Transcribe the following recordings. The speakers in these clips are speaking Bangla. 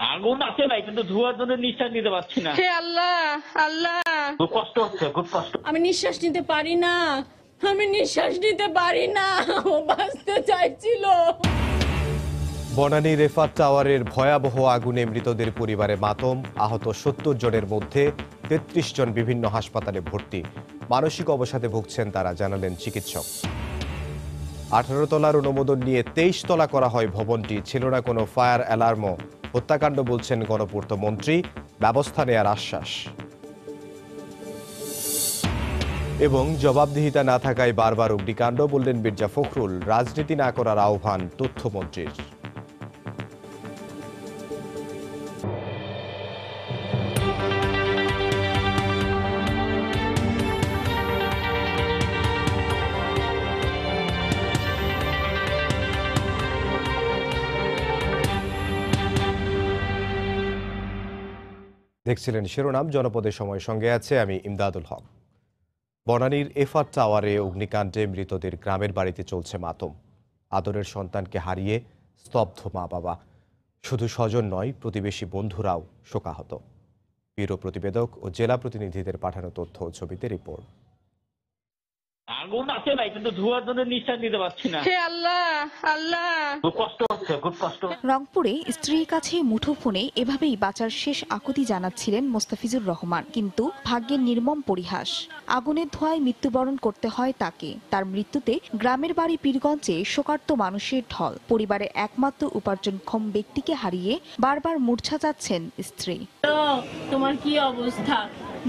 আগুন আছে ভাই, কিন্তু ধোঁয়ার জন্য নিঃশ্বাস নিতে পারছি না। হে আল্লাহ, আল্লাহ, খুব কষ্ট হচ্ছে, খুব কষ্ট। আমি নিঃশ্বাস নিতে পারি না, আমি নিঃশ্বাস নিতে পারি না। ও বাঁচতে চাইছিল। বনানী রেফাত টাওয়ারের ভয়াবহ আগুনে মৃতদের পরিবারে মাতম। আহত ৭০ জনের মধ্যে ৩৩ জন বিভিন্ন হাসপাতালে ভর্তি। মানসিক অবসাদে ভুগছেন তারা, জানালেন চিকিৎসক। ১৮ তলার অনুমোদন নিয়ে ২৩ তলা করা হয় ভবনটি। ছিল না কোনো ফায়ার অ্যালার্মও। হত্যাকাণ্ড বলছেন গণপূর্ত মন্ত্রী, ব্যবস্থা নেয়ার আশ্বাস। এবং জবাবদিহিতা না থাকায় বারবার অগ্নিকাণ্ড, বললেন মির্জা ফখরুল। রাজনীতি না করার আহ্বান তথ্যমন্ত্রীর। দেখছিলেন শিরোনাম। জনপদের সময়, সঙ্গে আছে আমি ইমদাদুল হক। বনানীর এফাত টাওয়ারে অগ্নিকাণ্ডে মৃতদের গ্রামের বাড়িতে চলছে মাতম। আদরের সন্তানকে হারিয়ে স্তব্ধ মা বাবা। শুধু স্বজন নয়, প্রতিবেশী বন্ধুরাও শোকাহত। ব্যুরো প্রতিবেদক ও জেলা প্রতিনিধিদের পাঠানো তথ্য ও ছবিতে রিপোর্ট। আগুন আছে ভাই, কিন্তু ধোঁয়ার জন্য নিঃশ্বাস নিতে পারছি না। হে আল্লাহ, আল্লাহ, খুব কষ্ট হচ্ছে, খুব কষ্ট। রংপুরে স্ত্রীর কাছে মুঠোফোনে এভাবেই বাঁচার শেষ আকুতি জানাচ্ছিলেন মোস্তাফিজুর রহমান, কিন্তু ভাগ্যের নির্মম পরিহাস। আগুনের ধোঁয়ায় মৃত্যুবরণ করতে হয় তাকে। তার মৃত্যুতে গ্রামের বাড়ি পীরগঞ্জে শোকার্ত মানুষের ঢল। পরিবারের একমাত্র উপার্জনক্ষম ব্যক্তিকে হারিয়ে বারবার মূর্ছা যাচ্ছেন স্ত্রী। তোমার কি অবস্থা?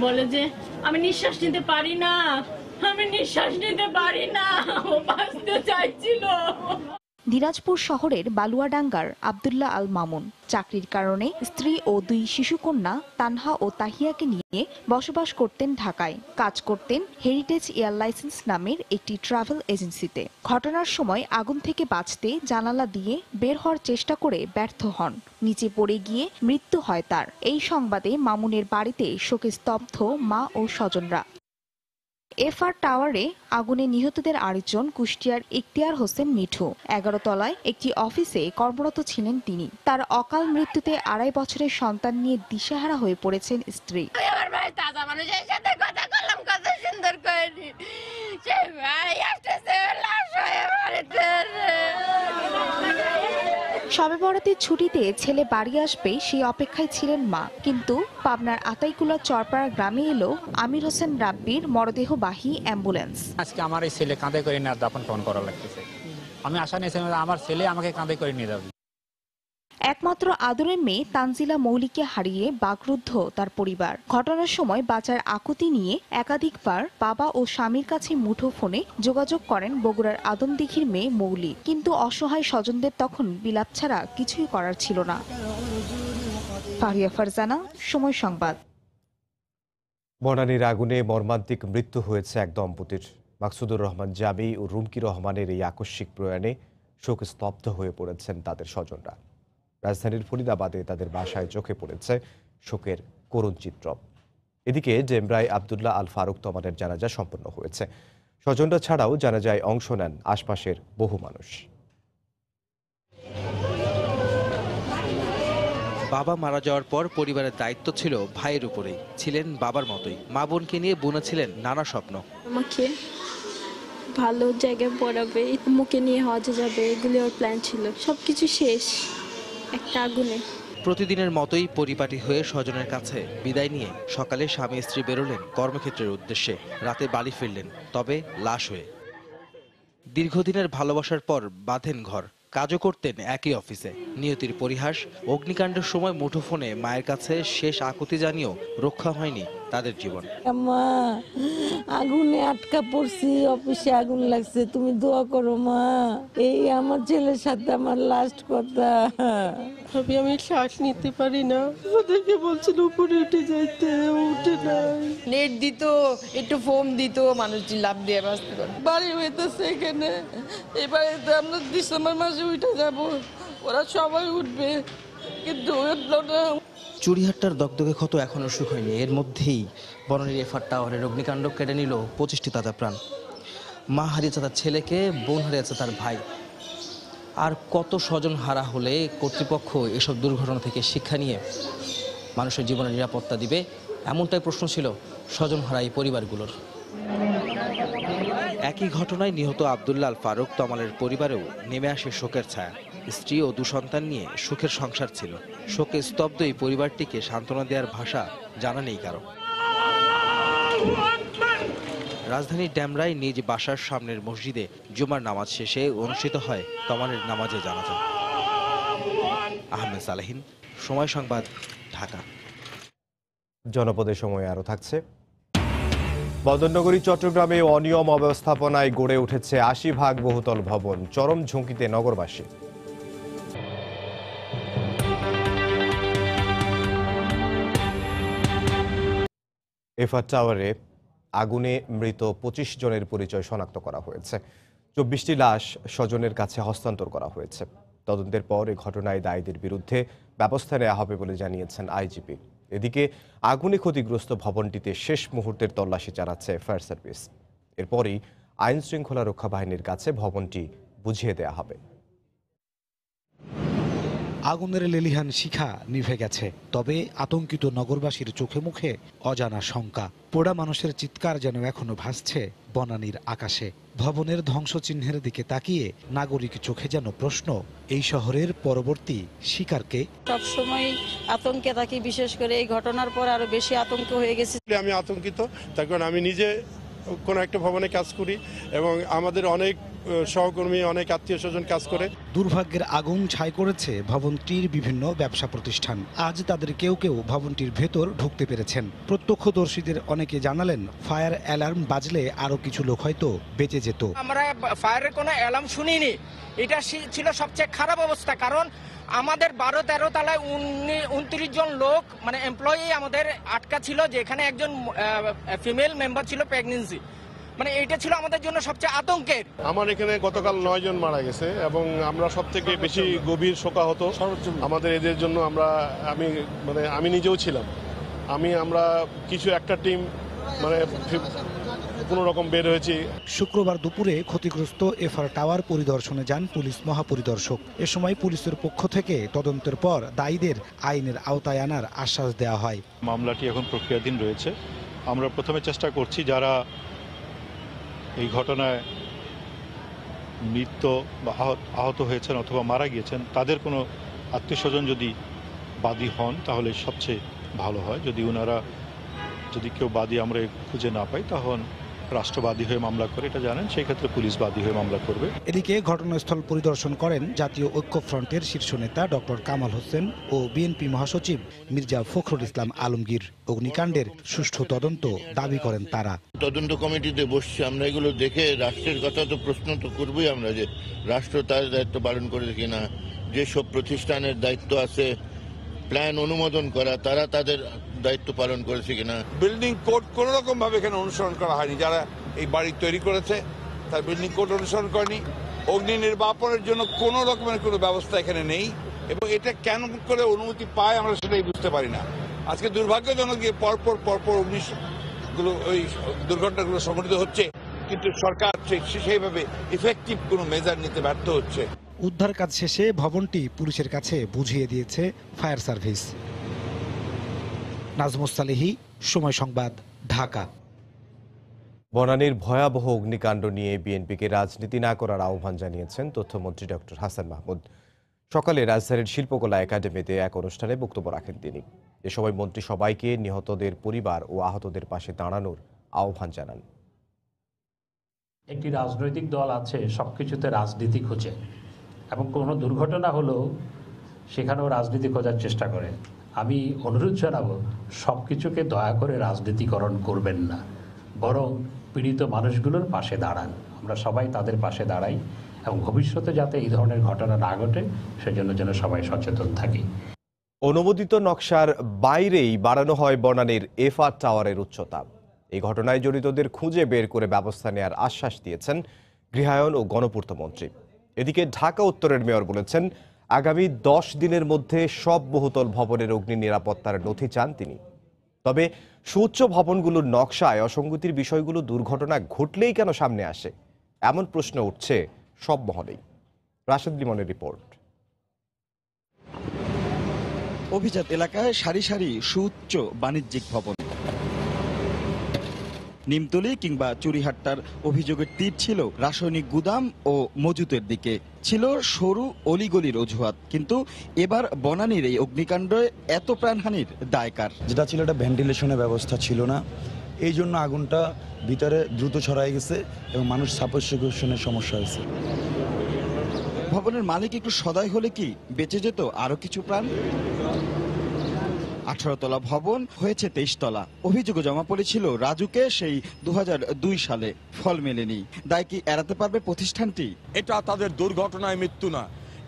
বলে যে আমি নিঃশ্বাস নিতে পারি না, আমি নিঃশ্বাস নিতে পারি না। ও বাঁচতে চাইছিল। দিনাজপুর শহরের বালুয়াডাঙ্গার আব্দুল্লাহ আল মামুন চাকরির কারণে স্ত্রী ও ২ শিশুকন্যা তানহা ও তাহিয়াকে নিয়ে বসবাস করতেন ঢাকায়। কাজ করতেন হেরিটেজ এয়ারলাইন্স নামের একটি ট্রাভেল এজেন্সিতে। ঘটনার সময় আগুন থেকে বাঁচতে জানালা দিয়ে বের হওয়ার চেষ্টা করে ব্যর্থ হন। নিচে পড়ে গিয়ে মৃত্যু হয় তার। এই সংবাদে মামুনের বাড়িতে শোকে স্তব্ধ মা ও স্বজনরা। এফআর টাওয়ারে আগুনে নিহতদের আরেকজন কুষ্টিয়ার ইখতিয়ার হোসেন মিঠু। ১১ তলায় একটি অফিসে কর্মরত ছিলেন তিনি। তার অকাল মৃত্যুতে ২.৫ বছরের সন্তান নিয়ে দিশেহারা হয়ে পড়েছেন স্ত্রী। শবে বরাতের ছুটিতে ছেলে বাড়ি আসবে সেই অপেক্ষায় ছিলেন মা, কিন্তু পাবনার আতাইকুলা চরপাড়া গ্রামে এলো আমির হোসেন রাব্বির মরদেহবাহী অ্যাম্বুলেন্স। আজকে আমার এই ছেলে কাঁধে করে নিয়ে দাফন ফোন করা লাগতেছে। আমি আশা নিয়েছিলাম আমার ছেলে আমাকে কাঁধে করে নিয়ে যাবে। একমাত্র আদরের মেয়ে তানজিলা মৌলিকে হারিয়ে বাকরুদ্ধ তার পরিবার। ঘটনার সময় বাঁচার আকুতি নিয়ে একাধিকবার বাবা ও স্বামীর কাছে মুঠোফোনে যোগাযোগ করেন বগুড়ার আদমদীঘির মেয়ে মৌলি, কিন্তু অসহায় স্বজনদের তখন বিলাপ ছাড়া কিছুই করার ছিল না। ফারিয়া ফারজানা, সময় সংবাদ। বনানীর আগুনে মর্মান্তিক মৃত্যু হয়েছে এক দম্পতির। মাকসুদুর রহমান জামি ও রুমকি রহমানের এই আকস্মিক প্রয়াণে শোকে স্তব্ধ হয়ে পড়েছেন তাদের স্বজনরা। রাজধানীর ফরিদাবাদে তাদের বাসায় চোখে পড়েছে শোকের করুণ চিত্র। এদিকে ডেমরায় আব্দুল্লাহ আল ফারুক তমানের জানাজা সম্পন্ন হয়েছে। স্বজনরা ছাড়াও জানাজায় অংশ নেন আশপাশের বহু মানুষ। বাবা মারা যাওয়ার পর পরিবারের দায়িত্ব ছিল ভাইয়ের উপরেই। ছিলেন বাবার মতোই। মা বোনকে নিয়ে বুনেছিলেন নানা স্বপ্ন। আমাকে ভালো জায়গায় পড়াবে, মুখে নিয়ে হজে যাবে, এগুলি ওর প্ল্যান ছিল। সবকিছু শেষ একটা আগুনে। প্রতিদিনের মতোই পরিপাটি হয়ে স্বজনের কাছে বিদায় নিয়ে সকালে স্বামী স্ত্রী বেরোলেন কর্মক্ষেত্রের উদ্দেশ্যে। রাতে বাড়ি ফিরলেন, তবে লাশ হয়ে। দীর্ঘদিনের ভালোবাসার পর বাঁধেন ঘর। কাজও করতেন একই অফিসে। নিয়তির পরিহাস, অগ্নিকাণ্ডের সময় মুঠোফোনে মায়ের কাছে শেষ আকুতি জানিয়েও রক্ষা হয়নি তাদের জীবন। মা, আগুনে আটকা পড়ছি, অফিসে আগুন লাগছে, তুমি দোয়া করো মা। এই আমার ছেলের সাথে আমার লাস্ট কথা। আমি শ্বাস নিতে পারি না। ওদেরকে বলছিল উপরে উঠে যাইতে, উঠে নাই। নেট দিত, একটু ফোম দিত, মানুষ লাভ দিয়ে বাঁচতে পারে। বাড়ি হইতেছে এখানে। এবারে তো আমরা ডিসেম্বর মাসে উঠে যাব, ওরা সবাই উঠবে, কিন্তু উঠলো না। চুড়িহাট্টার দগদগে ক্ষত এখনো সুখ হয়নি। এর মধ্যেই বনানীর এফআর টাওয়ারের অগ্নিকাণ্ড কেড়ে নিল 25টি তাজা প্রাণ। মা হারিয়েছে তার ছেলেকে, বোন হারিয়েছে তার ভাই। আর কত স্বজন হারা হলে কর্তৃপক্ষ এসব দুর্ঘটনা থেকে শিক্ষা নিয়ে মানুষের জীবনের নিরাপত্তা দিবে, এমনটাই প্রশ্ন ছিল স্বজনহারা এই পরিবারগুলোর। একই ঘটনায় নিহত আব্দুল্লাহ আল ফারুক তমালের পরিবারেও নেমে আসে শোকের ছায়া। স্ত্রী ও 2 সন্তান নিয়ে সুখের সংসার ছিল। শোকে স্তব্ধ এই পরিবারটিকে সান্ত্বনা দেওয়ার ভাষা জানা নেই কারো। রাজধানীর ড্যামরায় নিজ বাসার সামনের মসজিদে জুমার নামাজ শেষে অনুষ্ঠিত হয় তমালের নামাজে জানাজা। আহমেদ সালেহিন, সময় সংবাদ, ঢাকা। জনপদের সময় আরও থাকছে। বন্দরনগরী চট্টগ্রামে অনিয়ম অব্যবস্থাপনায় গড়ে উঠেছে ৮০ ভাগ বহুতল ভবন, চরম ঝুঁকিতে নগরবাসী। এফআর টাওয়ারে আগুনে মৃত ২৫ জনের পরিচয় শনাক্ত করা হয়েছে। ২৪টি লাশ স্বজনের কাছে হস্তান্তর করা হয়েছে। তদন্তের পর এ ঘটনায় দায়ীদের বিরুদ্ধে ব্যবস্থা নেওয়া হবে বলে জানিয়েছেন আইজিপি। এদিকে আগুনে ক্ষতিগ্রস্ত ভবনটিতে শেষ মুহূর্তের তল্লাশি চালাচ্ছে ফায়ার সার্ভিস। এরপরই আইন শৃঙ্খলা রক্ষা বাহিনীর কাছে ভবনটি বুঝিয়ে দেওয়া হবে। আগুনের লেলিহান শিখা নিভে গেছে, তবে আতঙ্কিত নগরবাসীর চোখে মুখে অজানা শঙ্কা। পোড়া মানুষের চিৎকার যেন এখনো ভাসছে বনানীর আকাশে। ভবনের ধ্বংসচিহ্নের দিকে তাকিয়ে নাগরিক চোখে যেন প্রশ্ন, এই শহরের পরবর্তী শিকারকে। সবসময় আতঙ্কে থাকি, বিশেষ করে এই ঘটনার পর আরো বেশি আতঙ্ক হয়ে গেছে। আমি আতঙ্কিত, তার কারণ আমি নিজে কোনো একটা ভবনে কাজ করি এবং আমাদের অনেক সহকর্মী, অনেক আত্মীয় স্বজন কাজ করে। দুর্ভাগ্যের আগুন ছাই করেছে ভবনটির বিভিন্ন ব্যবসা প্রতিষ্ঠান। আজ তাদের কেউ কেউ ভবনটির ভেতর ঢুকতে পেরেছেন। প্রত্যক্ষদর্শীদের অনেকে জানালেন, ফায়ার অ্যালার্ম বাজলে আরো কিছু লোক হয়তো বেঁচে যেত। আমরা ফায়ারের কোনো অ্যালার্ম শুনিনি, এটা ছিল সবচেয়ে খারাপ অবস্থা। কারণ আমাদের 12-13 তলায় 29 জন লোক মানে এমপ্লয়ি আমাদের আটকা ছিল, যেখানে একজন ফিমেল মেম্বার ছিল প্রেগন্যান্সি। মানে এটা ছিল আমাদের জন্য সবচেয়ে আতঙ্কের। আমার এখানে গতকাল 9 জন মারা গেছে এবং আমরা সব থেকে বেশি গভীর শোকাহত আমাদের এদের জন্য। আমি নিজেও ছিলাম। আমরা কিছু একটা টিম মানে কোনো রকম বের হয়েছি। শুক্রবার দুপুরে ক্ষতিগ্রস্ত এফআর টাওয়ার পরিদর্শনে যান পুলিশ মহাপরিদর্শক। এ সময় পুলিশের পক্ষ থেকে তদন্তের পর দায়ীদের আইনের আওতায় আনার আশ্বাস দেওয়া হয়। মামলাটি এখন প্রক্রিয়াধীন রয়েছে। আমরা প্রথমে চেষ্টা করছি যারা এই ঘটনায় মৃত্যু বা আহত হয়েছেন অথবা মারা গিয়েছেন তাদের কোনো আত্মীয়স্বজন যদি বাদী হন তাহলে সবচেয়ে ভালো হয়। যদি কেউ বাদী আমরা খুঁজে না পাই তখন রাষ্ট্রবাদী হয়ে মামলা করে, এটা জানেন, সেই ক্ষেত্রে পুলিশ বাদী হয়ে মামলা করবে। এদিকে ঘটনাস্থল পরিদর্শন করেন জাতীয় ঐক্যফ্রন্টের শীর্ষ নেতা ডক্টর কামাল হোসেন ও বিএনপি মহাসচিব মির্জা ফখরুল ইসলাম আলমগীর। অগ্নিকাণ্ডের সুষ্ঠু তদন্ত দাবি করেন তারা। তদন্ত কমিটিতে বসছি আমরা, এগুলো দেখে রাষ্ট্রের কথা তো প্রশ্ন তো করবই আমরা, যে রাষ্ট্র তার দায়িত্ব পালন করেছে কিনা, যেসব প্রতিষ্ঠানের দায়িত্ব আছে প্ল্যান অনুমোদন করা তারা তাদের দায়িত্ব পালন করেছে কিনা। বিল্ডিং কোড কোনো রকম ভাবে এখানে অনুসরণ করা হয়নি। যারা এই বাড়ি তৈরি করেছে তার বিল্ডিং কোড অনুসরণ করেনি। অগ্নি নির্বাপনের জন্য কোনো রকমের কোনো ব্যবস্থা এখানে নেই এবং এটা কেন করে অনুমতি পায় আমরা সেটাই বুঝতে পারি না। আজকে দুর্ভাগ্যজনক যে পরপর অগ্নিগুলো ওই দুর্ঘটনাগুলো সংঘটিত হচ্ছে, কিন্তু সরকার সেইভাবে ইফেক্টিভ কোনো মেজার নিতে ব্যর্থ হচ্ছে। উদ্ধার কাজ শেষে ভবনটি পুলিশের কাছে বুঝিয়ে দিয়েছে ফায়ার সার্ভিস। নাজমুস সালেহী, সময় সংবাদ, ঢাকা। বনানীর ভয়াবহ অগ্নিকাণ্ড নিয়ে বিএনপিকে রাজনীতি না করার আহ্বান জানিয়েছেন তথ্যমন্ত্রী ডক্টর হাসান মাহমুদ। সকালে রাজধানীর শিল্পকলা একাডেমিতে এক অনুষ্ঠানে বক্তব্য রাখেন তিনি। এ সময় মন্ত্রী সবাইকে নিহতদের পরিবার ও আহতদের পাশে দাঁড়ানোর আহ্বান জানান। একটি রাজনৈতিক দল আছে সবকিছুতে রাজনীতি খোঁজে এবং কোনো দুর্ঘটনা হলেও সেখানেও রাজনীতি খোঁজার চেষ্টা করে। আমি অনুরোধ জানাবো সব কিছুকে দয়া করে রাজনীতিকরণ করবেন না, বরং পীড়িত মানুষগুলোর পাশে দাঁড়ান। আমরা সবাই তাদের পাশে দাঁড়াই এবং ভবিষ্যতে যাতে এই ধরনের ঘটনা না ঘটে সেজন্য যেন সবাই সচেতন থাকি। অনুমোদিত নকশার বাইরেই বাড়ানো হয় বনানীর এফআর টাওয়ারের উচ্চতা। এই ঘটনায় জড়িতদের খুঁজে বের করে ব্যবস্থা নেওয়ার আশ্বাস দিয়েছেন গৃহায়ন ও গণপূর্ত মন্ত্রী। এদিকে ঢাকা উত্তরের মেয়র বলেছেন, আগামী 10 দিনের মধ্যে সব বহুতল ভবনের অগ্নি নিরাপত্তার নথি চান তিনি। তবে সুউচ্চ ভবনগুলোর নকশায় অসঙ্গতির বিষয়গুলো দুর্ঘটনা ঘটলেই কেন সামনে আসে, এমন প্রশ্ন উঠছে সব মহলেই। রাশেদ লিমনের রিপোর্ট। অভিজাত এলাকায় সারি সারি সুউচ্চ বাণিজ্যিক ভবন। নিমতলী কিংবা চুরিহাট্টার অভিযোগের তীর ছিল রাসায়নিক গুদাম ও মজুতের দিকে, ছিল সরু অলিগলির অজুহাত। কিন্তু এবার বনানীর এই অগ্নিকাণ্ডে এত প্রাণহানির দায় কার? যেটা ছিল এটা ভেন্টিলেশনের ব্যবস্থা ছিল না, এই জন্য আগুনটা ভিতরে দ্রুত ছড়াই গেছে এবং মানুষ সাপোর্টেশনের সমস্যা হয়েছে। ভবনের মালিক একটু সদয় হলে কি বেঁচে যেত আরো কিছু প্রাণ? 18 তলা ভবন হয়েছে 23 তলা। অভিযোগ জমা পড়েছিল রাজুকে সেই 2002 সালে, ফল মেলেনি। দায় কি এড়াতে পারবে প্রতিষ্ঠানটি? এটা তাদের দুর্ঘটনায় মৃত্যু না,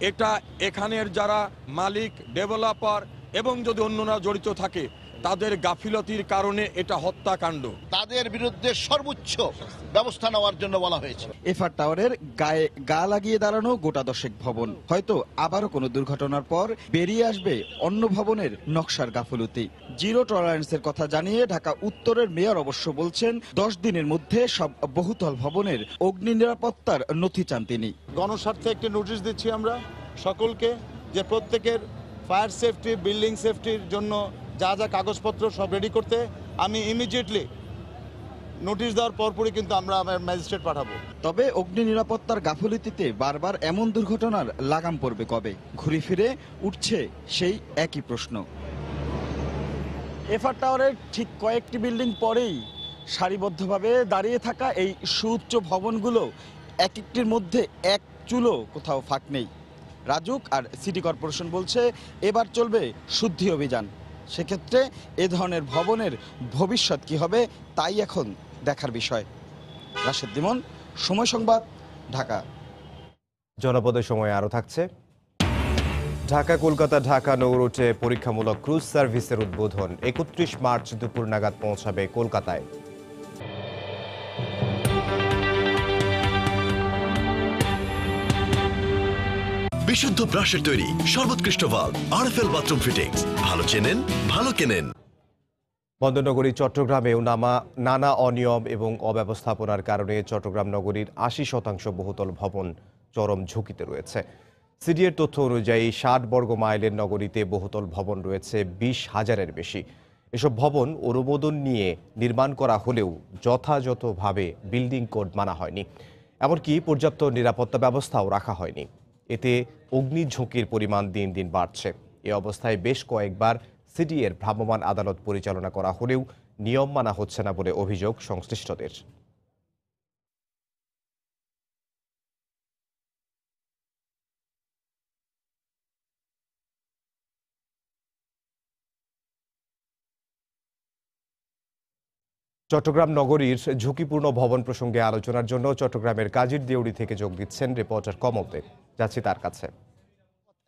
এটা এখানের যারা মালিক, ডেভেলপার এবং যদি অন্যরা জড়িত থাকে তাদের গাফিলতির কারণে এটা হত্যাকাণ্ড। তাদের বিরুদ্ধে সর্বোচ্চ ব্যবস্থা নেওয়ার জন্য বলা হয়েছে। এফআর টাওয়ারের গায়ে গা লাগিয়ে দাঁড়ানো গোটা 10 ভবন। হয়তো আবারও কোনো দুর্ঘটনার পর বেরিয়ে আসবে অন্য ভবনের নকশার গাফলতি। জিরো টলারেন্সের কথা জানিয়ে ঢাকা উত্তরের মেয়র অবশ্য বলছেন 10 দিনের মধ্যে সব বহুতল ভবনের অগ্নি নিরাপত্তার নথি চান তিনি। গণস্বার্থে একটি নোটিশ দিচ্ছি আমরা সকলকে যে প্রত্যেকের ফায়ার সেফটি, বিল্ডিং সেফটির জন্য যা যা কাগজপত্র সব রেডি করতে। আমি ইমিডিয়েটলি নোটিশ দেওয়ার পরপরই কিন্তু আমরা ম্যাজিস্ট্রেট পাঠাবো। তবে অগ্নি নিরাপত্তার গাফিলতিতে বারবার এমন দুর্ঘটনার লাগাম পড়বে কবে? ঘুরে ফিরে উঠছে সেই একই প্রশ্ন। এফআর টাওয়ারের ঠিক কয়েকটি বিল্ডিং পরেই সারিবদ্ধভাবে দাঁড়িয়ে থাকা এই সুউচ্চ ভবনগুলো এক একটির মধ্যে এক চুলো কোথাও ফাঁক নেই। রাজুক আর সিটি কর্পোরেশন বলছে এবার চলবে শুদ্ধি অভিযান। সেক্ষেত্রে এ ধরনের ভবনের ভবিষ্যৎ কি হবে তাই এখন দেখার বিষয়। রাশেদ লিমন, সময় সংবাদ, ঢাকা। জনপদের সময় আরও থাকছে। ঢাকা কলকাতা ঢাকা নৌ রুটে পরীক্ষামূলক ক্রুজ সার্ভিসের উদ্বোধন 31 মার্চ দুপুর নাগাদ পৌঁছাবে কলকাতায়। বিশুদ্ধ ব্রাশের তৈরি সর্বোৎকৃষ্ট ভাল্ব আরএফএল বাথরুম ফিটিংস। ভালো চেনেন, ভালো কেনেন। বন্দরনগরী চট্টগ্রামেও নানা অনিয়ম এবং অব্যবস্থাপনার কারণে চট্টগ্রাম নগরীর 80% বহুতল ভবন চরম ঝুঁকিতে রয়েছে। সিডিএর তথ্য অনুযায়ী 60 বর্গ মাইলের নগরীতে বহুতল ভবন রয়েছে 20,000-এর বেশি। এসব ভবন অনুমোদন নিয়ে নির্মাণ করা হলেও যথাযথভাবে বিল্ডিং কোড মানা হয়নি, এমনকি পর্যাপ্ত নিরাপত্তা ব্যবস্থাও রাখা হয়নি। এতে অগ্নি ঝুঁকির পরিমাণ দিন দিন বাড়ছে। এ অবস্থায় বেশ কয়েকবার সিডিএর ভ্রাম্যমাণ আদালত পরিচালনা করা হলেও নিয়ম মানা হচ্ছে না বলে অভিযোগ সংশ্লিষ্টদের। চট্টগ্রাম নগরীর ঝুঁকিপূর্ণ ভবন প্রসঙ্গে আলোচনার জন্য চট্টগ্রামের কাজির দেউড়ি থেকে যোগ দিচ্ছেন রিপোর্টার কমল দেব। যাচ্ছি তার কাছে।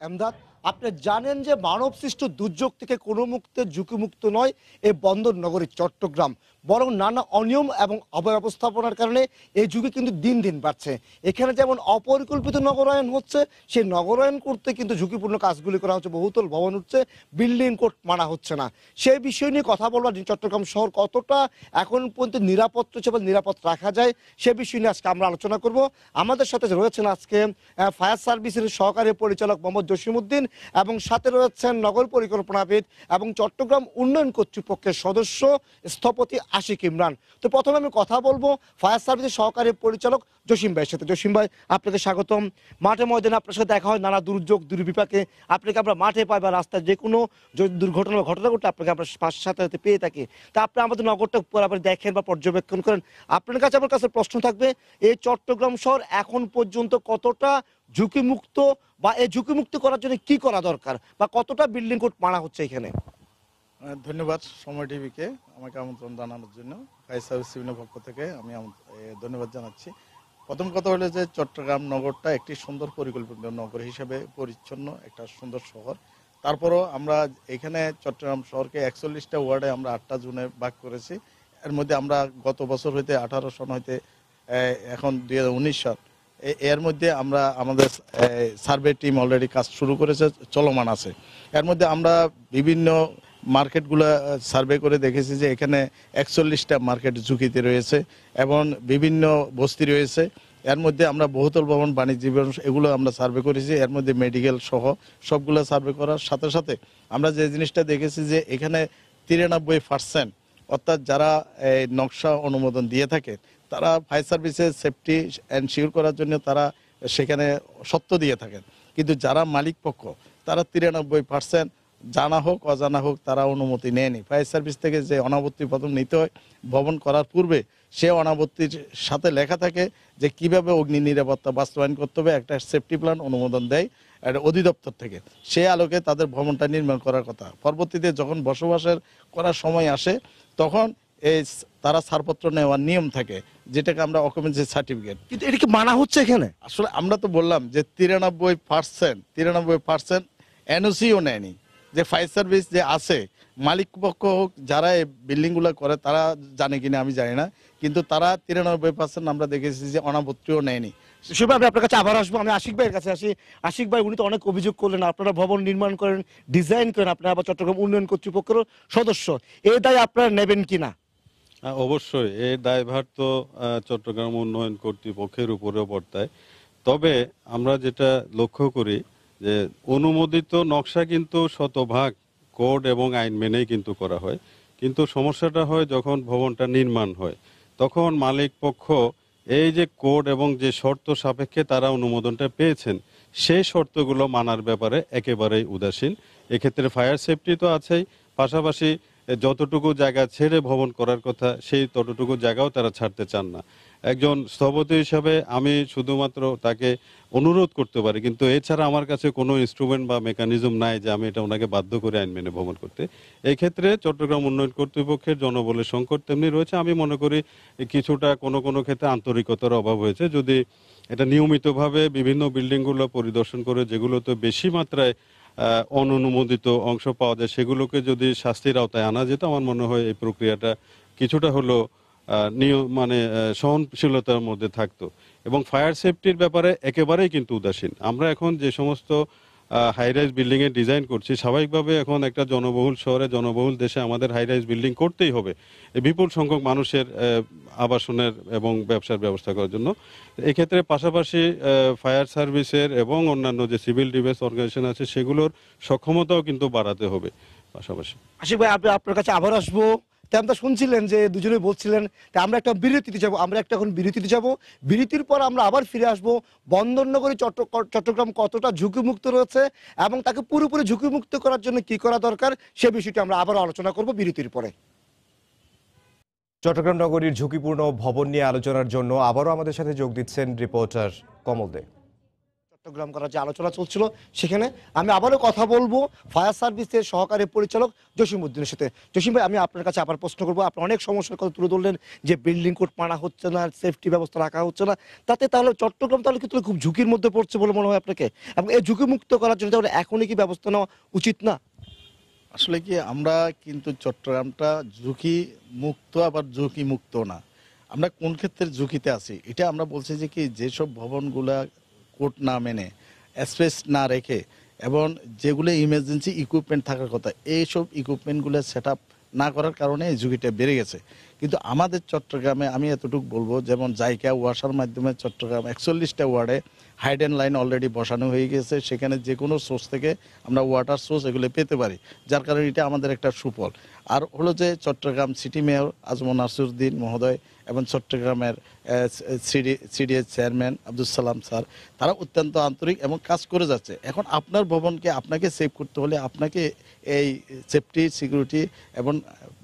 এমদাদ, আপনি জানেন যে মানবসৃষ্ট দুর্যোগ থেকে কোনো মুক্ত ঝুঁকিমুক্ত নয় এই বন্দর নগরী চট্টগ্রাম, বরং নানা অনিয়ম এবং অব্যবস্থাপনার কারণে এই ঝুঁকি কিন্তু দিন দিন বাড়ছে। এখানে যেমন অপরিকল্পিত নগরায়ন হচ্ছে, সেই নগরায়ন করতে কিন্তু ঝুঁকিপূর্ণ কাজগুলি করা হচ্ছে, বহুতল ভবন হচ্ছে, বিল্ডিং কোড মানা হচ্ছে না। সেই বিষয় নিয়ে কথা বলবার চট্টগ্রাম শহর কতটা এখন পর্যন্ত নিরাপদ রয়েছে বা নিরাপদ রাখা যায় সে বিষয় নিয়ে আজকে আমরা আলোচনা করব। আমাদের সাথে রয়েছেন আজকে ফায়ার সার্ভিসের সহকারী পরিচালক মোহাম্মদ জসিমউদ্দিন এবং সাথে রয়েছেন নগর পরিকল্পনাবিদ এবং চট্টগ্রাম উন্নয়ন কর্তৃপক্ষের সদস্য স্থপতি আশিক ইমরান। তো প্রথমে আমি কথা বলবো ফায়ার সার্ভিসের সহকারী পরিচালক জসিম ভাইয়ের সাথে। জসিম ভাই, আপনাকে স্বাগতম। মাঠে ময়দানে আপনার সাথে দেখা হয় নানা দুর্যোগ দুর্বিপাকে, আপনাকে আমরা মাঠে পাই বা রাস্তায় যে কোনো দুর্ঘটনা বা ঘটনা ঘটলে আপনাকে আমরা পাশের সাথে পেয়ে থাকি। তা আপনি আমাদের নগরটা বরাবর দেখেন বা পর্যবেক্ষণ করেন। আপনার কাছে আমার কাছে প্রশ্ন থাকবে, এই চট্টগ্রাম শহর এখন পর্যন্ত কতটা ঝুঁকিমুক্ত বা এই ঝুঁকিমুক্ত করার জন্য কি করা দরকার বা কতটা বিল্ডিং কোড মানা হচ্ছে এখানে? ধন্যবাদ সময় টিভিকে আমাকে আমন্ত্রণ জানানোর জন্য। ফায়ার সার্ভিস বিভিন্ন পক্ষ থেকে আমি ধন্যবাদ জানাচ্ছি। প্রথম কথা হলো যে চট্টগ্রাম নগরটা একটি সুন্দর পরিকল্পিত নগর হিসেবে পরিচ্ছন্ন একটা সুন্দর শহর। তারপরও আমরা এখানে চট্টগ্রাম শহরকে 41টা ওয়ার্ডে আমরা 8টা জোনে ভাগ করেছি। এর মধ্যে আমরা গত বছর হইতে 18 সন হইতে এখন 2019 সাল, এর মধ্যে আমরা আমাদের সার্ভে টিম অলরেডি কাজ শুরু করেছে, চলমান আছে। এর মধ্যে আমরা বিভিন্ন মার্কেটগুলো সার্ভে করে দেখেছি যে এখানে 41টা মার্কেট ঝুঁকিতে রয়েছে এবং বিভিন্ন বস্তি রয়েছে এর মধ্যে আমরা বহুতল ভবন, বাণিজ্যিক ভবন এগুলো আমরা সার্ভে করেছি। এর মধ্যে মেডিকেল সহ সবগুলো সার্ভে করার সাথে সাথে আমরা যে জিনিসটা দেখেছি যে এখানে 93% অর্থাৎ যারা এই নকশা অনুমোদন দিয়ে থাকে তারা ফায়ার সার্ভিসের সেফটি এনশিওর করার জন্য তারা সেখানে সত্য দিয়ে থাকেন, কিন্তু যারা মালিক পক্ষ তারা 93% জানা হোক অজানা হোক তারা অনুমতি নেয়নি। ফায়ার সার্ভিস থেকে যে অনাবর্তি প্রথম নিতে হয় ভবন করার পূর্বে, সে অনাবর্তির সাথে লেখা থাকে যে কিভাবে অগ্নি নিরাপত্তা বাস্তবায়ন করতে হবে, একটা সেফটি প্ল্যান অনুমোদন দেয় একটা অধিদপ্তর থেকে, সে আলোকে তাদের ভবনটা নির্মাণ করার কথা। পরবর্তীতে যখন বসবাসের করার সময় আসে তখন এই তারা ছাড়পত্র নেওয়ার নিয়ম থাকে, যেটাকে আমরা অকুপেন্সি সার্টিফিকেট। কিন্তু এটা কি মানা হচ্ছে এখানে? আসলে আমরা তো বললাম যে 93% এনওসিও নেয়নি। যে ফায়ার সার্ভিস যে আছে মালিক পক্ষ হোক যারা এই বিল্ডিংগুলো করে তারা জানে কিনা আমি জানি না, কিন্তু তারা 93% আমরা দেখেছি যে অনাবর্তিও নেয়নি। সেভাবে আমি আপনার কাছে আবার আসবো। আমি আশিক ভাইয়ের কাছে আসি। আশিক ভাই, উনি তো অনেক অভিযোগ করলেন আপনারা ভবন নির্মাণ করেন, ডিজাইন করেন, আপনারা আবার চট্টগ্রাম উন্নয়ন কর্তৃপক্ষের সদস্য, এই দায় আপনারা নেবেন কিনা? অবশ্যই এই দায়ভার তো চট্টগ্রাম উন্নয়ন কর্তৃপক্ষের উপরেও বর্তায়। তবে আমরা যেটা লক্ষ্য করি যে অনুমোদিত নকশা কিন্তু শতভাগ কোড এবং আইন মেনেই কিন্তু করা হয়, কিন্তু সমস্যাটা হয় যখন ভবনটা নির্মাণ হয় তখন মালিক পক্ষ এই যে কোড এবং যে শর্ত সাপেক্ষে তারা অনুমোদনটা পেয়েছেন সেই শর্তগুলো মানার ব্যাপারে একেবারেই উদাসীন। এক্ষেত্রে ফায়ার সেফটি তো আছেই, পাশাপাশি যতটুকু জায়গা ছেড়ে ভবন করার কথা সেই ততটুকু জায়গাও তারা ছাড়তে চান না। একজন স্থপতি হিসাবে আমি শুধুমাত্র তাকে অনুরোধ করতে পারি, কিন্তু এছাড়া আমার কাছে কোনো ইনস্ট্রুমেন্ট বা মেকানিজম নাই যে আমি এটা ওনাকে বাধ্য করে আইন মেনে ভবন করতে। এই ক্ষেত্রে চট্টগ্রাম উন্নয়ন কর্তৃপক্ষের জনবলের সংকট তেমনি রয়েছে। আমি মনে করি কিছুটা কোনো ক্ষেত্রে আন্তরিকতার অভাব হয়েছে। যদি এটা নিয়মিতভাবে বিভিন্ন বিল্ডিংগুলো পরিদর্শন করে যেগুলোতে বেশি মাত্রায় অননুমোদিত অংশ পাওয়া যায় সেগুলোকে যদি শাস্তির আওতায় আনা যেত, আমার মনে হয় এই প্রক্রিয়াটা কিছুটা হলো সহনশীলতার মধ্যে থাকতো। এবং ফায়ার সেফটির ব্যাপারে একেবারেই কিন্তু উদাসীন। আমরা এখন যে সমস্ত হাইরাইজ বিল্ডিং এর ডিজাইন করছি, স্বাভাবিকভাবে এখন একটা জনবহুল শহরে জনবহুল দেশে আমাদের হাইরাইজ বিল্ডিং করতেই হবে বিপুল সংখ্যক মানুষের আবাসনের এবং ব্যবসার ব্যবস্থা করার জন্য। এক্ষেত্রে পাশাপাশি ফায়ার সার্ভিসের এবং অন্যান্য যে সিভিল ডিফেন্স অর্গানাইজেশন আছে সেগুলোর সক্ষমতাও কিন্তু বাড়াতে হবে পাশাপাশি। আশিক ভাই, আপনার কাছে আবার আসবো। তাই আমরা শুনছিলেন যে দুজনে বলছিলেন তাই আমরা একটা বিরতিতে যাবো, এখন বিরতিতে যাব। বিরতির পর আমরা আবার ফিরে আসবো। বন্দরনগরী চট্টগ্রাম কতটা ঝুঁকিমুক্ত রয়েছে এবং তাকে পুরোপুরি ঝুঁকিমুক্ত করার জন্য কি করা দরকার সে বিষয়টি আমরা আবার আলোচনা করব বিরতির পরে। চট্টগ্রাম নগরীর ঝুঁকিপূর্ণ ভবন নিয়ে আলোচনার জন্য আবারও আমাদের সাথে যোগ দিচ্ছেন রিপোর্টার কমল দে। চট্টগ্রাম করার যে আলোচনা চলছিল সেখানে আমি আবারও কথা বলবো ফায়ার সার্ভিসের সহকারী পরিচালক জসিমউদ্দিনের সাথে। জসিম ভাই, আমি আপনার কাছে আবার প্রশ্ন করবো। আপনি অনেক সমস্যার কথা তুলে ধরলেন যে বিল্ডিং কোড মানা হচ্ছে না, সেফটি ব্যবস্থা রাখা হচ্ছে না, তাতে তাহলে চট্টগ্রাম তাহলে কিন্তু খুব ঝুঁকির মধ্যে পড়ছে বলে মনে হয় আপনাকে, এবং এই ঝুঁকি মুক্ত করার জন্য তাহলে এখনই কি ব্যবস্থা নেওয়া উচিত না? আসলে কি আমরা কিন্তু চট্টগ্রামটা ঝুঁকি মুক্ত আবার ঝুঁকি মুক্ত না। আমরা কোন ক্ষেত্রে ঝুঁকিতে আছি এটা আমরা বলছি যে কি যেসব ভবনগুলা কোড না মেনে স্পেস না রেখে এবং যেগুলো ইমার্জেন্সি ইকুইপমেন্ট থাকার কথা এইসব ইকুইপমেন্টগুলো সেট আপ না করার কারণে এই ঝুঁকিটা বেড়ে গেছে। কিন্তু আমাদের চট্টগ্রামে আমি এতটুকু বলবো, যেমন জাইকা ওয়াসার মাধ্যমে চট্টগ্রাম 41টা ওয়ার্ডে হাইডেন লাইন অলরেডি বসানো হয়ে গেছে, সেখানে যে কোনো সোর্স থেকে আমরা ওয়াটার সোর্স এগুলো পেতে পারি, যার কারণে এটা আমাদের একটা সুফল। আর হলো যে চট্টগ্রাম সিটি মেয়র আজমল নাসিরউদ্দিন মহোদয় এবং চট্টগ্রামের CDS chairman Abdul Salam sir, তারা অত্যন্ত আন্তরিক এবং কাজ করে যাচ্ছে। এখন আপনার ভবনকে আপনাকে সেভ করতে হলে আপনাকে এই সেফটি সিকিউরিটি এবং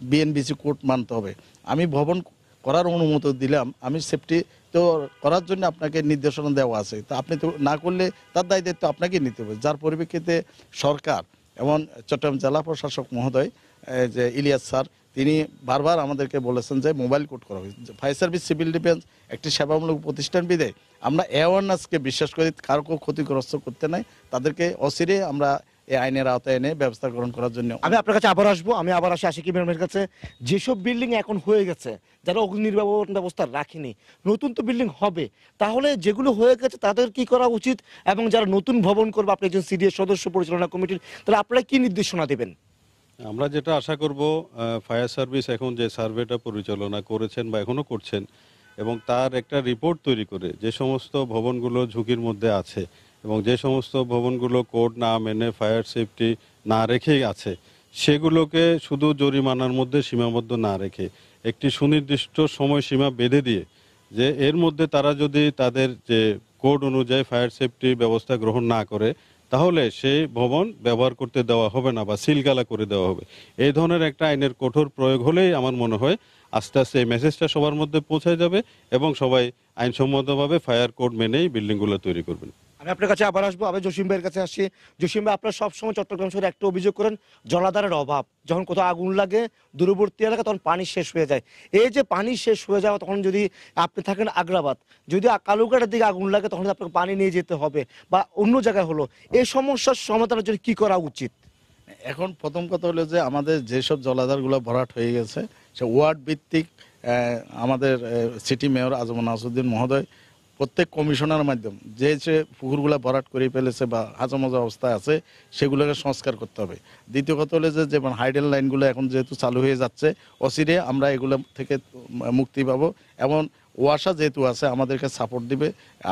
বিএনবিসি কোড মানতে হবে। আমি ভবন করার অনুমতি দিলাম, আমি সেফটি তো করার জন্য আপনাকে নির্দেশনা দেওয়া আছে, তো আপনি তো না করলে তার দায়িত্ব আপনাকে নিতে হবে। যার পরিপ্রেক্ষিতে সরকার এবং চট্টগ্রাম জেলা প্রশাসক মহোদয় যে ইলিয়াস স্যার, তিনি বারবার আমাদেরকে বলেছেন যে মোবাইল কোড করা হয়েছে। ফায়ার সার্ভিস সিভিল ডিফেন্স একটি সেবামূলক প্রতিষ্ঠান বিধে আমরা অ্যাওয়ারনেসকে বিশ্বাস করি, কারো ক্ষতিগ্রস্ত করতে নাই, তাদেরকে অচিরে আমরা এই আইনের আওতায় এনে ব্যবস্থা গ্রহণ করার জন্য। আমি আপনার কাছে আবার আসবো। আমি আবার আসি আশিক ম্যাডামের কাছে। যেসব বিল্ডিং এখন হয়ে গেছে যারা অগ্নি নির্বাপন ব্যবস্থা রাখেনি, নতুন তো বিল্ডিং হবে, তাহলে যেগুলো হয়ে গেছে তাদের কি করা উচিত, এবং যারা নতুন ভবন করবে, আপনি একজন সিডিএস সদস্য পরিচালনা কমিটির, তাহলে আপনারা কি নির্দেশনা দেবেন? আমরা যেটা আশা করব, ফায়ার সার্ভিস এখন যে সার্ভেটা পরিচালনা করেছেন বা এখনো করছেন, এবং তার একটা রিপোর্ট তৈরি করে যে সমস্ত ভবনগুলো ঝুঁকির মধ্যে আছে এবং যে সমস্ত ভবনগুলো কোড না মেনে ফায়ার সেফটি না রেখেই আছে সেগুলোকে শুধু জরিমানার মধ্যে সীমাবদ্ধ না রেখে একটি সুনির্দিষ্ট সময়সীমা বেঁধে দিয়ে যে এর মধ্যে তারা যদি তাদের যে কোড অনুযায়ী ফায়ার সেফটি ব্যবস্থা গ্রহণ না করে তাহলে সেই ভবন ব্যবহার করতে দেওয়া হবে না বা সিলগালা করে দেওয়া হবে। এই ধরনের একটা আইনের কঠোর প্রয়োগ হলেই আমার মনে হয় আস্তে আস্তে এই মেসেজটা সবার মধ্যে পৌঁছে যাবে এবং সবাই আইনসম্মতভাবে ফায়ার কোড মেনেই বিল্ডিংগুলো তৈরি করবেন। আমি আপনার কাছে আবার আসবো, আমি জসিম ভাইয়ের কাছে আসছি। জসিম ভাই, আপনারা সবসময় চট্টগ্রাম শহরে একটা অভিযোগ করেন জলাধারের অভাব। যখন কোথাও আগুন লাগে দূরবর্তী এলাকা তখন পানি শেষ হয়ে যায়। এই যে পানি শেষ হয়ে যাওয়া, তখন যদি আপনি থাকেন আগ্রাবাদ, যদি কালুঘাটের দিকে আগুন লাগে তখন আপনাকে পানি নিয়ে যেতে হবে বা অন্য জায়গায় হলো, এই সমস্যার সমাধানের জন্য কি করা উচিত? এখন প্রথম কথা হলো যে আমাদের যেসব জলাধারগুলো ভরাট হয়ে গেছে সে ওয়ার্ড ভিত্তিক আমাদের সিটি মেয়র আজম নাসুদ্দিন মহোদয় প্রত্যেক কমিশনার মাধ্যম যে পুকুরগুলো ভরাট করে ফেলেছে বা হাজামজা অবস্থায় আছে সেগুলোকে সংস্কার করতে হবে। দ্বিতীয় কথা হলো যে যেমন হাইডেল লাইনগুলো এখন যেহেতু চালু হয়ে যাচ্ছে, অচিরে আমরা এগুলো থেকে মুক্তি পাবো এবং ওয়াসা যেহেতু আছে আমাদেরকে সাপোর্ট দিবে।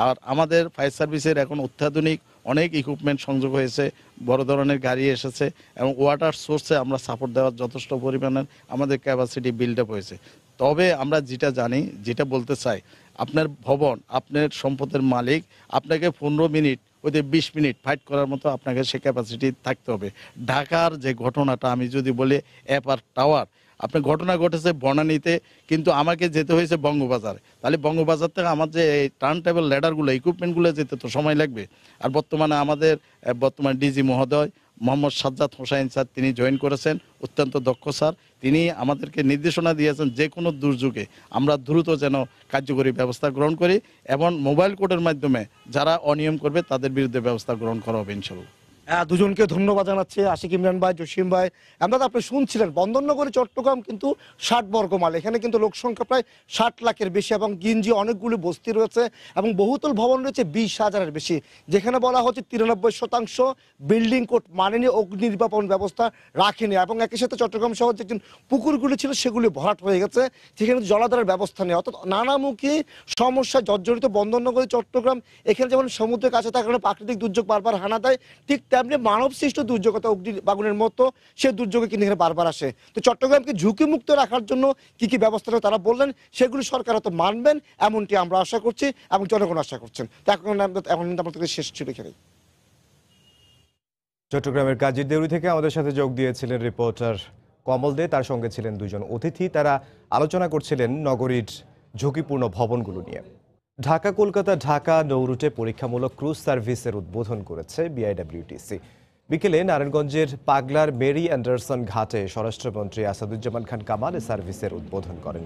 আর আমাদের ফায়ার সার্ভিসের এখন অত্যাধুনিক অনেক ইকুইপমেন্ট সংযোগ হয়েছে, বড় ধরনের গাড়ি এসেছে এবং ওয়াটার সোর্সে আমরা সাপোর্ট দেওয়ার যথেষ্ট পরিমাণে আমাদের ক্যাপাসিটি বিল্ড আপ হয়েছে। তবে আমরা যেটা জানি, যেটা বলতে চাই, আপনার ভবন, আপনার সম্পদের মালিক, আপনাকে 15 মিনিট ওদের 20 মিনিট ফাইট করার মতো আপনাকে সে ক্যাপাসিটি থাকতে হবে। ঢাকার যে ঘটনাটা আমি যদি বলি অ্যাপার টাওয়ার, আপনার ঘটনা ঘটেছে বনানীতে, কিন্তু আমাকে যেতে হয়েছে বঙ্গবাজারে। তাহলে বঙ্গবাজার থেকে আমার যে এই টার্ন টেবল ল্যাডারগুলো ইকুইপমেন্টগুলো যেতে তো সময় লাগবে। আর বর্তমানে আমাদের ডিজি মহোদয় মোহাম্মদ সাজ্জাদ হোসাইন স্যার, তিনি জয়েন করেছেন, অত্যন্ত দক্ষ স্যার। তিনি আমাদেরকে নির্দেশনা দিয়েছেন যে কোনো দুর্যোগে আমরা দ্রুত যেন কার্যকরী ব্যবস্থা গ্রহণ করি এবং মোবাইল কোর্টের মাধ্যমে যারা অনিয়ম করবে তাদের বিরুদ্ধে ব্যবস্থা গ্রহণ করা হবে ইনশাল্লাহ। দুজনকে ধন্যবাদ জানাচ্ছি, আশিক ইমরান ভাই, জসিম ভাই। আমরা আপনি শুনছিলেন বন্দরনগরী চট্টগ্রাম কিন্তু 60 বর্গমাইল, এখানে কিন্তু লোক সংখ্যা প্রায় 60 লাখের বেশি এবং গিঞ্জি অনেকগুলি বস্তি রয়েছে এবং বহুতল ভবন রয়েছে 20,000-এর বেশি, যেখানে বলা হচ্ছে 93% বিল্ডিং কোড মানেনি, অগ্নি নির্বাপন ব্যবস্থা রাখেনি এবং একই সাথে চট্টগ্রাম শহর যে পুকুরগুলি ছিল সেগুলি ভরাট হয়ে গেছে, যেখানে জলাধারের ব্যবস্থা নেই। অর্থাৎ নানামুখী সমস্যায় জর্জরিত বন্দরনগরী চট্টগ্রাম। এখানে যেমন সমুদ্রের কাছে থাকার কারণে প্রাকৃতিক দুর্যোগ বারবার হানা দেয়, ঠিক তেমনি মানব সৃষ্ট দুর্যোগ অগ্নি বাগুনের মতো সে দুর্যোগে কিন্তু এখানে বারবার আসে। তো চট্টগ্রামকে ঝুঁকিমুক্ত রাখার জন্য কি কি ব্যবস্থা তারা বললেন, সেগুলি সরকার হয়তো মানবেন এমনটি আমরা আশা করছি এবং জনগণ আশা করছেন। তো এখন আমাদের শেষ ছিল এখানে। চট্টগ্রামের কাজীর দেউরি থেকে আমাদের সাথে যোগ দিয়েছিলেন রিপোর্টার কমল দে, তার সঙ্গে ছিলেন দুজন অতিথি। তারা আলোচনা করছিলেন নগরীর ঝুঁকিপূর্ণ ভবনগুলো নিয়ে। ঢাকা কলকাতা ঢাকা নৌরুটে পরীক্ষামূলক ক্রুজ সার্ভিসের উদ্বোধন করেছে বিআইডব্লিউটিসি। বিকেলে নারায়ণগঞ্জের পাগলার মেরি অ্যান্ডারসন ঘাটে স্বরাষ্ট্রমন্ত্রী আসাদুজ্জামান খান কামাল সার্ভিসের উদ্বোধন করেন।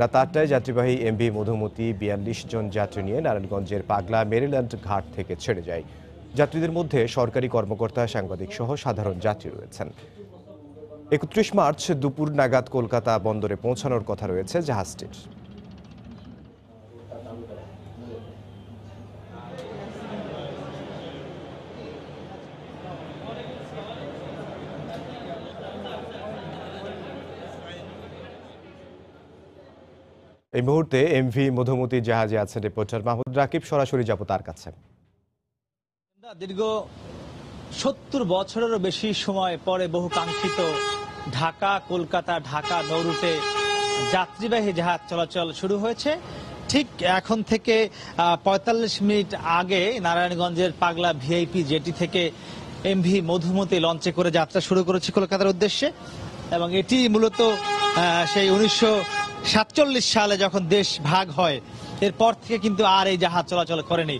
রাত 8টায় যাত্রীবাহী এমভি মধুমতি 42 জন যাত্রী নিয়ে নারায়ণগঞ্জের পাগলা মেরিল্যান্ড ঘাট থেকে ছেড়ে যায়। যাত্রীদের মধ্যে সরকারি কর্মকর্তা, সাংবাদিক সহ সাধারণ যাত্রী রয়েছেন। 31 মার্চ দুপুর নাগাদ কলকাতা বন্দরে পৌঁছানোর কথা রয়েছে জাহাজটির। এই মুহূর্তে এমভি মধুমতি জাহাজে আছেন রিপোর্টার মাহমুদ রাকিব, সরাসরি যাব তার কাছে। দীর্ঘ 70 বছরেরও বেশি সময় পরে বহু কাঙ্ক্ষিত ঢাকা কলকাতা ঢাকা নৌরুটে যাত্রীবাহী জাহাজ চলাচল শুরু হয়েছে। ঠিক এখন থেকে 45 মিনিট আগে নারায়ণগঞ্জের পাগলা ভিআইপি জেটি থেকে এমভি মধুমতি লঞ্চে করে যাত্রা শুরু করেছে কলকাতার উদ্দেশ্যে। এবং এটি মূলত সেই 1947 সালে যখন দেশ ভাগ হয় এরপর থেকে কিন্তু আর এই জাহাজ চলাচল করেনি।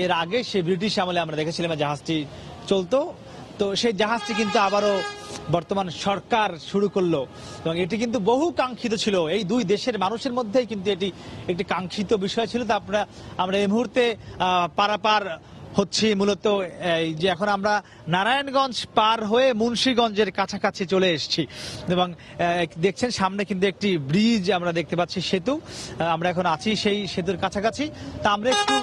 এর আগে সেই ব্রিটিশ আমলে আমরা দেখেছিলাম জাহাজটি চলতো, তো সেই জাহাজটি কিন্তু আবারও বর্তমান সরকার শুরু করলো এবং এটি কিন্তু বহু কাঙ্ক্ষিত ছিল। এই দুই দেশের মানুষের মধ্যেই কিন্তু এটি একটি কাঙ্ক্ষিত বিষয় ছিল। তা আমরা এই মুহূর্তে পারাপার হচ্ছে মূলত এই যে এখন আমরা নারায়ণগঞ্জ পার হয়ে মুন্সিগঞ্জের কাছাকাছি চলে এসেছি এবং দেখছেন সামনে কিন্তু একটি ব্রিজ আমরা দেখতে পাচ্ছি, সেতু। আমরা এখন আছি সেই সেতুর কাছাকাছি। তা আমরা একটু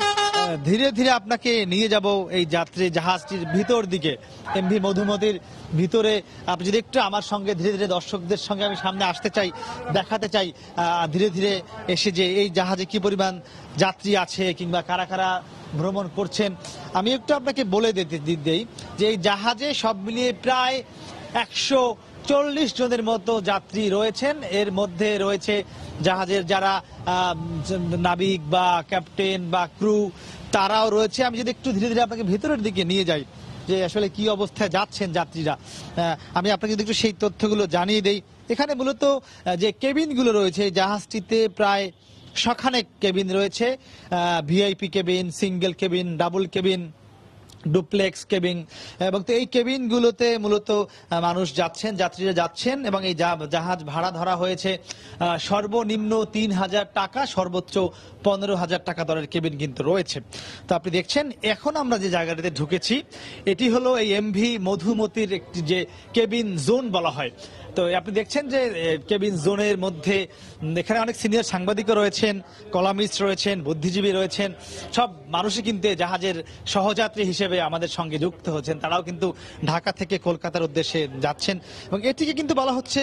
ধীরে ধীরে আপনাকে নিয়ে যাব এই যাত্রী জাহাজটির ভিতর দিকে, এমভি মধুমতির ভিতরে। আপনি যদি একটু আমার সঙ্গে ধীরে ধীরে দর্শকদের সঙ্গে আমি সামনে আসতে চাই, দেখাতে চাই ধীরে ধীরে এসে যে এই জাহাজে কি পরিমাণ যাত্রী আছে কিংবা কারা কারা ভ্রমণ করছেন। আমি একটু আপনাকে বলে দিই যে এই জাহাজে সব মিলিয়ে প্রায় 140 জনের মতো যাত্রী রয়েছেন। এর মধ্যে রয়েছে জাহাজের যারা নাবিক বা ক্যাপ্টেন বা ক্রু, তারাও রয়েছে। আমি যদি একটু ধীরে ধীরে আপনাকে ভেতরের দিকে নিয়ে যাই যে আসলে কি অবস্থায় যাচ্ছেন যাত্রীরা, আমি আপনাকে যদি একটু সেই তথ্যগুলো জানিয়ে দেই। এখানে মূলত যে কেবিনগুলো রয়েছে জাহাজটিতে প্রায় শখানেক কেবিন রয়েছে, VIP cabin, single cabin, double cabin, duplex cabin. এবং তো এই কেবিনগুলোতে মূলত মানুষ যাচ্ছেন, যাত্রীরা যাচ্ছেন। এবং এই জাহাজ ভাড়া ধরা হয়েছে সর্বনিম্ন 3000 টাকা, সর্বোচ্চ 15,000 টাকা দরের কেবিন কিন্তু রয়েছে। তো আপনি দেখছেন এখন আমরা যে জায়গাটাতে ঢুকেছি এটি হলো এই এমভি মধুমতির একটি যে কেবিন জোন বলা হয়। তো আপনি দেখছেন যে কেবিন জোনের মধ্যে এখানে অনেক সিনিয়র সাংবাদিকও রয়েছেন, কলামিস্ট রয়েছেন, বুদ্ধিজীবী রয়েছেন। সব মানুষই কিন্তু জাহাজের সহযাত্রী হিসেবে আমাদের সঙ্গে যুক্ত হচ্ছেন। তারাও কিন্তু ঢাকা থেকে কলকাতার উদ্দেশ্যে যাচ্ছেন এবং এটিকে কিন্তু বলা হচ্ছে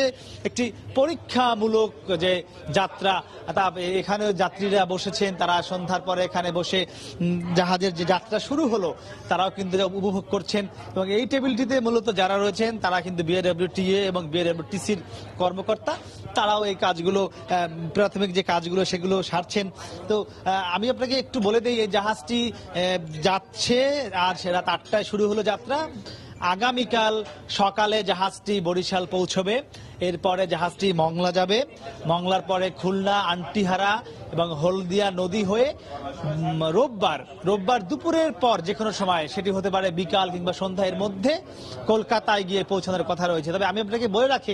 একটি পরীক্ষামূলক যে যাত্রা। এখানে যাত্রীরা বসেছেন, তারা সন্ধ্যার পরে এখানে বসে জাহাজের যে যাত্রা শুরু হলো তারাও কিন্তু উপভোগ করছেন। এবং এই টেবিলটিতে মূলত যারা রয়েছেন তারা কিন্তু বিএডব্লিউটিএ এবং বিএডব্লিউটিসির কর্মকর্তা, তারাও এই কাজগুলো প্রাথমিক যে কাজগুলো সেগুলো সারছেন। তো আমি আপনাকে একটু বলে দিই এই জাহাজটি যাচ্ছে আজ রাত 8টায় শুরু হলো যাত্রা। আগামীকাল সকালে জাহাজটি বরিশাল পৌঁছবে, এরপরে জাহাজটি মংলা যাবে, মংলার পরে খুলনা, আন্টিহারা এবং হলদিয়া নদী হয়ে রোববার দুপুরের পর যে কোনো সময়, সেটি হতে পারে বিকাল কিংবা সন্ধ্যার মধ্যে, কলকাতায় গিয়ে পৌঁছানোর কথা রয়েছে। তবে আমি আপনাকে বলে রাখি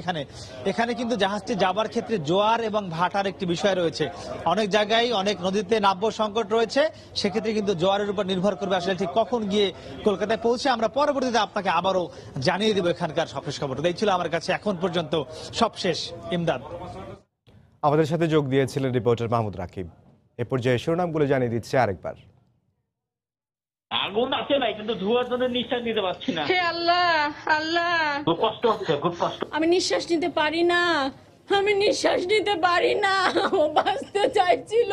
এখানে কিন্তু জাহাজটি যাবার ক্ষেত্রে জোয়ার এবং ভাটার একটি বিষয় রয়েছে। অনেক জায়গায় অনেক নদীতে নাব্য সংকট রয়েছে, সেক্ষেত্রে কিন্তু জোয়ারের উপর নির্ভর করবে আসলে ঠিক কখন গিয়ে কলকাতায় পৌঁছে। আমরা পরবর্তীতে আপনাকে আবারও জানিয়ে দেবো এখানকার সবশেষ খবর। এই ছিল আমার কাছে এখন পর্যন্ত সবশেষ। ইমদাদ, আমাদের সাথে যোগ দিয়েছিলেন রিপোর্টার মাহমুদ রাকিব। এ পর্যায়ে শিরোনামগুলো জানিয়ে দিচ্ছে আরেকবার। আগুন আছে ভাই, কিন্তু ধোঁয়ার জন্য নিঃশ্বাস নিতে পারছি না। হে আল্লাহ, আল্লাহ, খুব কষ্ট হচ্ছে, খুব কষ্ট। আমি নিঃশ্বাস নিতে পারি না, আমি নিঃশ্বাস নিতে পারি না। ও বাঁচতে চাইছিল।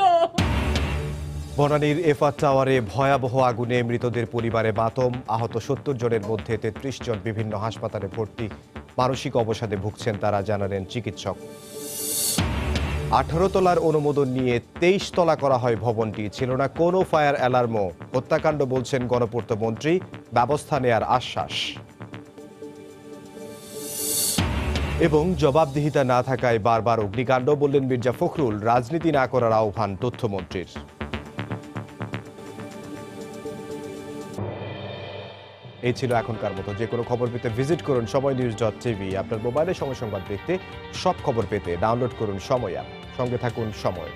বনানীর এফআর টাওয়ারে ভয়াবহ আগুনে মৃতদের পরিবারে মাতম। আহত 70 জনের মধ্যে 33 জন বিভিন্ন হাসপাতালে ভর্তি। মানসিক অবসাদে ভুগছেন তারা, জানালেন চিকিৎসক। 18 তলার অনুমোদন নিয়ে 23 তলা করা হয় ভবনটি, ছিল না কোনো ফায়ার অ্যালার্মও। হত্যাকাণ্ড বলছেন গণপূর্ত মন্ত্রী, ব্যবস্থা নেয়ার আশ্বাস। এবং জবাবদিহিতা না থাকায় বারবার অগ্নিকাণ্ড, বললেন মির্জা ফখরুল। রাজনীতি না করার আহ্বান তথ্যমন্ত্রীর। এই ছিল এখনকার মতো। যে কোনো খবর পেতে ভিজিট করুন সময়নিউজ.tv। আপনার মোবাইলে সময় সংবাদ দেখতে, সব খবর পেতে ডাউনলোড করুন সময় অ্যাপ। সঙ্গে থাকুন সময়ের।